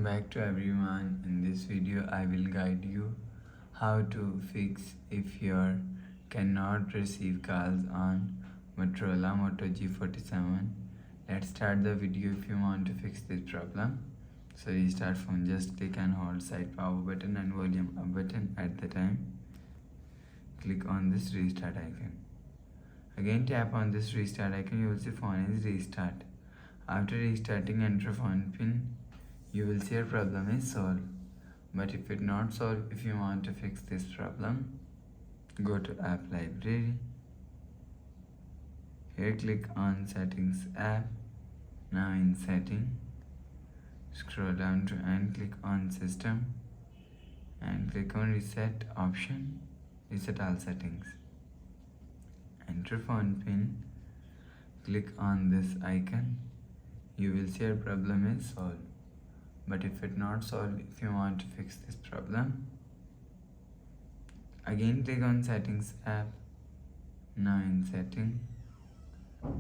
back to everyone. In this video I will guide you how to fix if you cannot receive calls on Motorola Moto G37. Let's start the video. If you want to fix this problem, so restart phone. Just click and hold side power button and volume up button at the time. Click on this restart icon. Again tap on this restart icon. You will see phone is restart. After restarting, enter phone pin. You will see your problem is solved. But if it not solved, if you want to fix this problem, go to app library. Here click on settings app. Now in setting, scroll down to and click on system and click on reset option. Reset all settings. Enter phone pin. Click on this icon. You will see your problem is solved. But if it not solved, if you want to fix this problem, again click on settings app. Now in setting,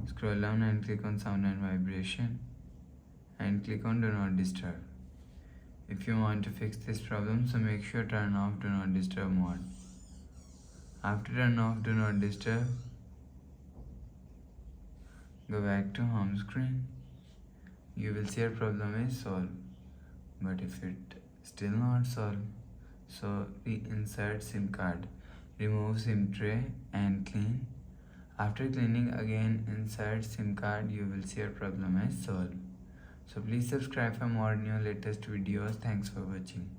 scroll down and click on sound and vibration and click on do not disturb. If you want to fix this problem, so make sure turn off do not disturb mode. After turn off do not disturb, go back to home screen. You will see your problem is solved. But if it still not solved, so reinsert SIM card, remove SIM tray and clean. After cleaning, again insert SIM card. You will see your problem is solved. So please subscribe for more new latest videos. Thanks for watching.